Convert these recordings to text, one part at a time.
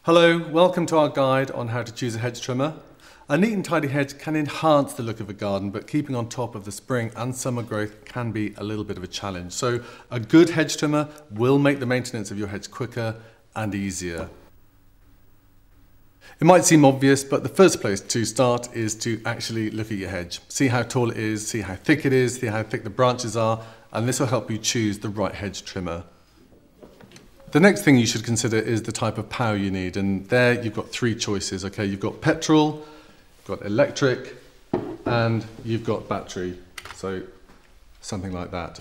Hello, welcome to our guide on how to choose a hedge trimmer. A neat and tidy hedge can enhance the look of a garden, but keeping on top of the spring and summer growth can be a little bit of a challenge. So a good hedge trimmer will make the maintenance of your hedge quicker and easier. It might seem obvious, but the first place to start is to actually look at your hedge. See how tall it is, see how thick it is, see how thick the branches are, and this will help you choose the right hedge trimmer. The next thing you should consider is the type of power you need, and there you've got three choices. Okay, you've got petrol, you've got electric, and you've got battery, so something like that.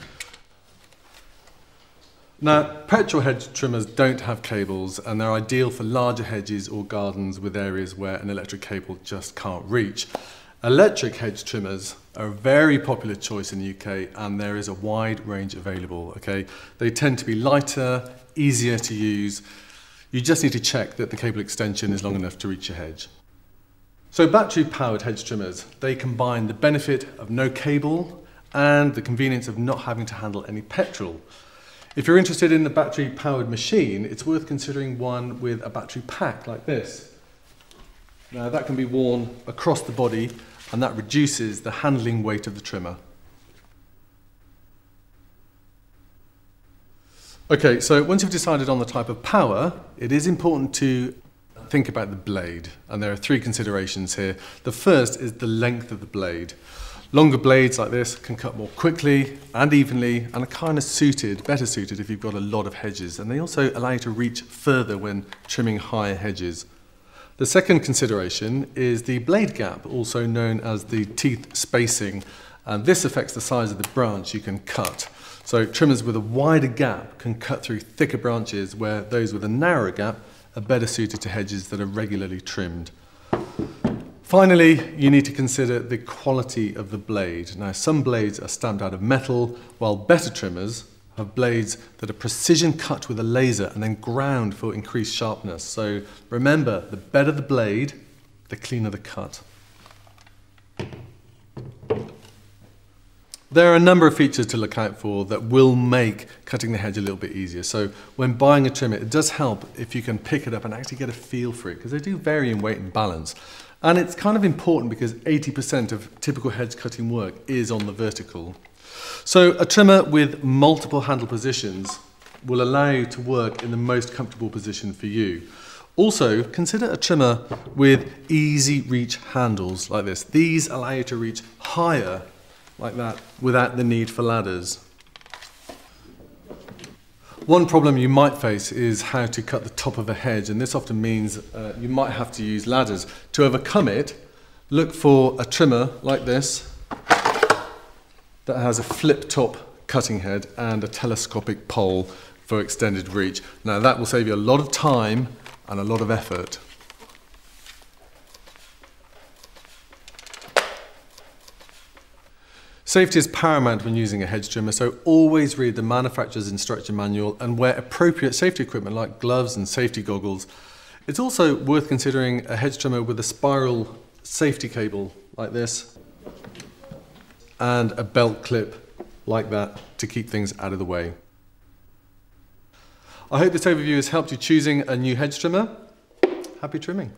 Now, petrol hedge trimmers don't have cables, and they're ideal for larger hedges or gardens with areas where an electric cable just can't reach. Electric hedge trimmers are a very popular choice in the UK, and there is a wide range available. Okay, they tend to be lighter, easier to use. You just need to check that the cable extension is long enough to reach your hedge. So battery-powered hedge trimmers, they combine the benefit of no cable and the convenience of not having to handle any petrol. If you're interested in the battery-powered machine, it's worth considering one with a battery pack like this. Now that can be worn across the body, and that reduces the handling weight of the trimmer. Okay, so once you've decided on the type of power, it is important to think about the blade, and there are three considerations here. The first is the length of the blade. Longer blades like this can cut more quickly and evenly, and are kind of better suited if you've got a lot of hedges, and they also allow you to reach further when trimming higher hedges. The second consideration is the blade gap, also known as the teeth spacing, and this affects the size of the branch you can cut. So trimmers with a wider gap can cut through thicker branches, where those with a narrower gap are better suited to hedges that are regularly trimmed. Finally, you need to consider the quality of the blade. Now, some blades are stamped out of metal, while better trimmers have blades that are precision cut with a laser and then ground for increased sharpness. So remember, the better the blade, the cleaner the cut. There are a number of features to look out for that will make cutting the hedge a little bit easier. So when buying a trimmer, it does help if you can pick it up and actually get a feel for it, because they do vary in weight and balance. And it's kind of important because 80% of typical hedge cutting work is on the vertical. So a trimmer with multiple handle positions will allow you to work in the most comfortable position for you. Also, consider a trimmer with easy reach handles like this. These allow you to reach higher like that without the need for ladders. One problem you might face is how to cut the top of a hedge, and this often means you might have to use ladders. To overcome it, look for a trimmer like this that has a flip top cutting head and a telescopic pole for extended reach. Now that will save you a lot of time and a lot of effort. Safety is paramount when using a hedge trimmer, so always read the manufacturer's instruction manual and wear appropriate safety equipment like gloves and safety goggles. It's also worth considering a hedge trimmer with a spiral safety cable like this and a belt clip like that to keep things out of the way. I hope this overview has helped you choosing a new hedge trimmer. Happy trimming.